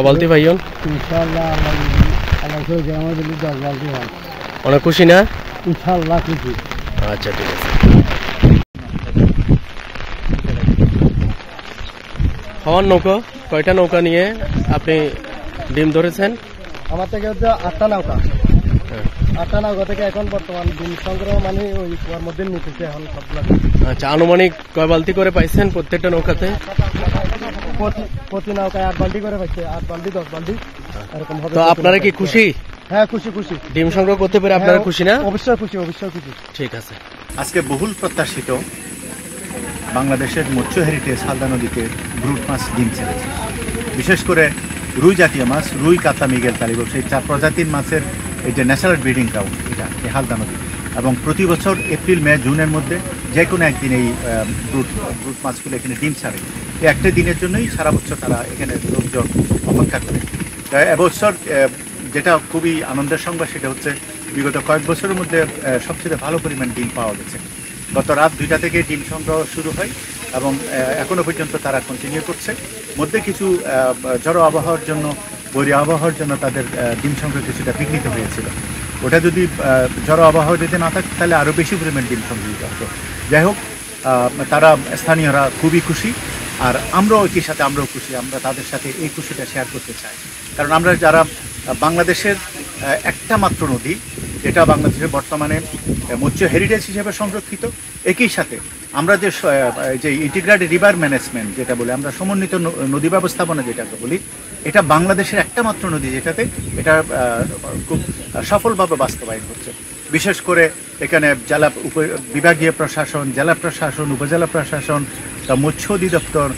বালতি ভাইয়ন ইনশাআল্লাহ আল্লাহ সহজে আমাদের 10 বালতি হয়। অনেক খুশি না? ইনশাআল্লাহ খুশি। আচ্ছা ঠিক আছে। খাওয়ার নৌকা কয়টা নৌকা নিয়ে আপনি ডিম ধরেছেন? আমার থেকে হচ্ছে 8টা নৌকা। 8টা নৌকা থেকে এখন বর্তমান ডিম সংগ্রহ মানে ওই কুয়ার মধ্যে নিতেছে এখন সবগুলো। আচ্ছা, আনুমানিক কয় বালতি করে পাইছেন প্রত্যেকটা নৌকাতে? প্রতি নৌকায় 8 বালতি করে পাইছে, 8 বালতি 10 বালতি এরকম হবে। তো আপনারা কি খুশি? হ্যাঁ খুশি খুশি। ডিম সংগ্রহ করতে পেরে আপনারা খুশি না? অবশ্যই খুশি, অবশ্যই খুশি। ঠিক আছে। আজকে বহুল প্রত্যাশিত বাংলাদেশের মৎস্য হেরিটেজ হালদা নদীতে ব্রুট মাছ ডিম ছেড়েছে। বিশেষ করে রুই জাতীয় মাছ, রুই, কাতলা, মৃগেল, কালীবক, সেই 4 প্রজাতির মাছের এই যে ন্যাচারাল ব্রিডিং গ্রাউন্ড এটা এই হালদা নদী, এবং প্রতি বছর এপ্রিল, মে, জুনের মধ্যে যে কোনো একদিন এই ব্রুট মাছগুলো এখানে ডিম ছাড়ে। এই একটা দিনের জন্যই সারা বছর তারা এখানে লোকজন অপেক্ষা করে। এবছর যেটা খুবই আনন্দের সংবাদ সেটা হচ্ছে বিগত কয়েক বছরের মধ্যে সবচেয়ে ভালো পরিমাণ ডিম পাওয়া গেছে। গত রাত 2টা থেকে ডিম সংগ্রহ শুরু হয় এবং এখনো পর্যন্ত তারা কন্টিনিউ করছে। মধ্যে কিছু ঝড়ো আবহাওয়ার জন্য, বৈরী আবহাওয়ার জন্য তাদের ডিম সংগ্রহ কিছুটা বিঘ্নিত হয়েছিল। ওটা যদি ঝড়ো আবহাওয়া যদি না থাকতো তাহলে আরও বেশি পরিমাণ ডিম সংগৃহীত হতো। যাই হোক, তারা স্থানীয়রা খুবই খুশি, আর আমরাও একই সাথে আমরাও খুশি। আমরা তাদের সাথে এই খুশিটা শেয়ার করতে চাই, কারণ আমরা যারা বাংলাদেশের একটা মাত্র নদী যেটা বাংলাদেশের বর্তমানে মৎস্য হেরিটেজ হিসেবে সংরক্ষিত, একই সাথে আমরা যে ইন্টিগ্রেটেড রিভার ম্যানেজমেন্ট যেটা বলি, আমরা সমন্বিত নদী ব্যবস্থাপনা যেটাকে বলি, এটা বাংলাদেশের একটা মাত্র নদী যেটাতে এটা খুব সফলভাবে বাস্তবায়ন হচ্ছে। বিশেষ করে এখানে জেলা বিভাগীয় প্রশাসন, জেলা প্রশাসন, উপজেলা প্রশাসন, মৎস্য অধিদপ্তর,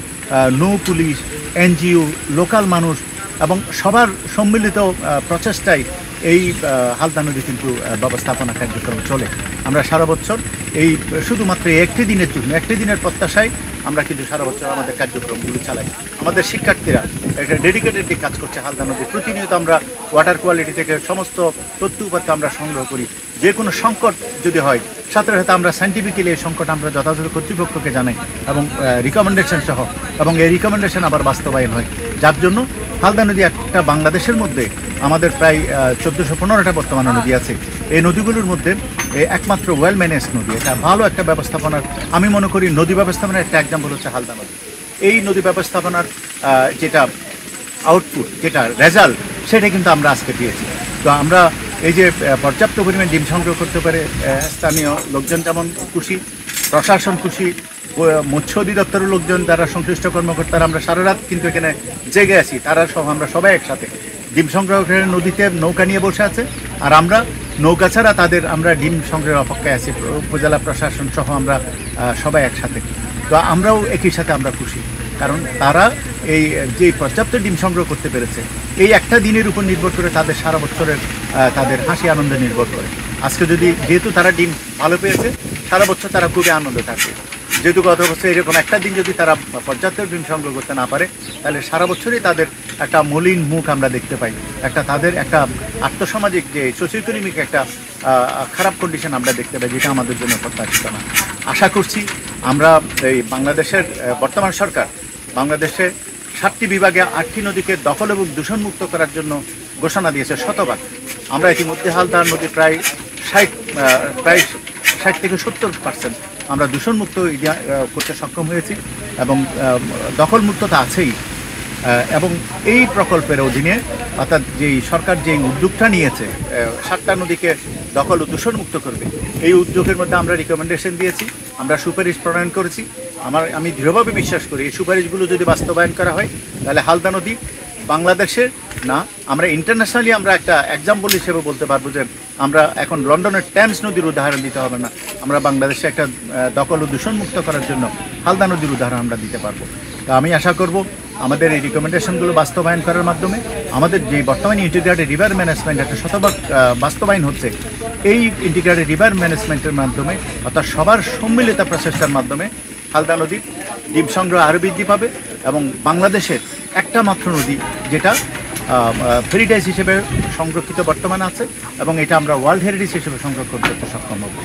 নৌ পুলিশ, এনজিও, লোকাল মানুষ এবং সবার সম্মিলিত প্রচেষ্টায় এই হালদা নদী কিন্তু ব্যবস্থাপনা কার্যক্রম চলে। আমরা সারা বছর এই শুধুমাত্র একটি দিনের জন্য, একটি দিনের প্রত্যাশায় আমরা কিন্তু সারা বছর আমাদের কার্যক্রমগুলো চালাই। আমাদের শিক্ষার্থীরা একটা ডেডিকেটেডলি কাজ করছে হালদা নদী। প্রতিনিয়ত আমরা ওয়াটার কোয়ালিটি থেকে সমস্ত তথ্য উপাত্ত আমরা সংগ্রহ করি। যে কোনো সংকট যদি হয়, সাথে সাথে আমরা সাইন্টিফিক্যালি এই সংকট আমরা যথাযথ কর্তৃপক্ষকে জানাই এবং রিকমেন্ডেশন সহ, এবং এই রিকমেন্ডেশন আবার বাস্তবায়ন হয়, যার জন্য হালদা নদী একটা বাংলাদেশের মধ্যে আমাদের প্রায় 1415টা বর্তমানে নদী আছে। এই নদীগুলোর মধ্যে একমাত্র ওয়েল ম্যানেজ নদী। এটা ভালো একটা ব্যবস্থাপনার, আমি মনে করি নদী ব্যবস্থাপনার একটা এক্সাম্পল হচ্ছে হালদা নদী। এই নদী ব্যবস্থাপনার যেটা আউটপুট, যেটা রেজাল্ট, সেটা কিন্তু আমরা আজকে পেয়েছি। তো আমরা এই যে পর্যাপ্ত পরিমাণ ডিম সংগ্রহ করতে পারে স্থানীয় লোকজন যেমন খুশি, প্রশাসন খুশি, মৎস্য অধিদপ্তরের লোকজন, যারা সংশ্লিষ্ট কর্মকর্তারা, আমরা সারা রাত কিন্তু এখানে জেগে আছি, তারা সহ আমরা সবাই একসাথে ডিম সংগ্রহের নদীতে নৌকা নিয়ে বসে আছে, আর আমরা নৌকা ছাড়া আমরা ডিম সংগ্রহের অপেক্ষায় আছি, উপজেলা প্রশাসন সহ আমরা সবাই একসাথে। তো আমরাও একই সাথে আমরা খুশি, কারণ তারা এই যে পর্যাপ্ত ডিম সংগ্রহ করতে পেরেছে, এই একটা দিনের উপর নির্ভর করে তাদের সারা বছরের তাদের হাসি আনন্দে নির্ভর করে। আজকে যেহেতু তারা ডিম ভালো পেয়েছে, সারা বছর তারা খুবই আনন্দ থাকবে। যেহেতু গত বছর এরকম একটা দিন যদি তারা পর্যাপ্ত ডিম সংগ্রহ করতে না পারে, তাহলে সারা বছরই তাদের একটা মলিন মুখ আমরা দেখতে পাই, তাদের একটা আর্থসামাজিক যে সোশিওইকোনমিক একটা খারাপ কন্ডিশন আমরা দেখতে পাই, যেটা আমাদের জন্য প্রত্যাশিত না। আশা করছি আমরা এই বাংলাদেশের বর্তমান সরকার বাংলাদেশে 7টি বিভাগে 8টি নদীকে দখল এবং দূষণমুক্ত করার জন্য ঘোষণা দিয়েছে, শতভাগ। আমরা ইতিমধ্যে হালদা নদী প্রায় 60 থেকে 70% আমরা দূষণমুক্ত করতে সক্ষম হয়েছি, এবং দখলমুক্ত তো আছেই। এবং এই প্রকল্পের অধীনে, অর্থাৎ যেই সরকার যেই উদ্যোগটা নিয়েছে 7টা নদীকে দখল ও দূষণমুক্ত করবে, এই উদ্যোগের মধ্যে আমরা রিকমেন্ডেশন দিয়েছি, আমরা সুপারিশ প্রণয়ন করেছি। আমি দৃঢ়ভাবে বিশ্বাস করি এই সুপারিশগুলো যদি বাস্তবায়ন করা হয়, তাহলে হালদা নদী বাংলাদেশের না, আমরা ইন্টারন্যাশনালি আমরা একটা এক্সাম্পল হিসেবে বলতে পারবো যে আমরা এখন লন্ডনের টেমস নদীর উদাহরণ দিতে হবে না, আমরা বাংলাদেশে একটা দখল ও দূষণমুক্ত করার জন্য হালদা নদীর উদাহরণ আমরা দিতে পারবো। তো আমি আশা করব আমাদের এই রিকমেন্ডেশনগুলো বাস্তবায়ন করার মাধ্যমে আমাদের যে বর্তমানে ইন্টিগ্রেটেড রিভার ম্যানেজমেন্ট একটা শতভাগ বাস্তবায়ন হচ্ছে, এই ইন্টিগ্রেটেড রিভার ম্যানেজমেন্টের মাধ্যমে অর্থাৎ সবার সম্মিলিত প্রচেষ্টার মাধ্যমে হালদা নদীর ডিম সংগ্রহ আরও বৃদ্ধি পাবে এবং বাংলাদেশের একটা মাত্র নদী যেটা হেরিটেজ হিসেবে সংরক্ষিত বর্তমানে আছে এবং এটা আমরা ওয়ার্ল্ড হেরিটেজ হিসেবে সংরক্ষণ করতে সক্ষম হব।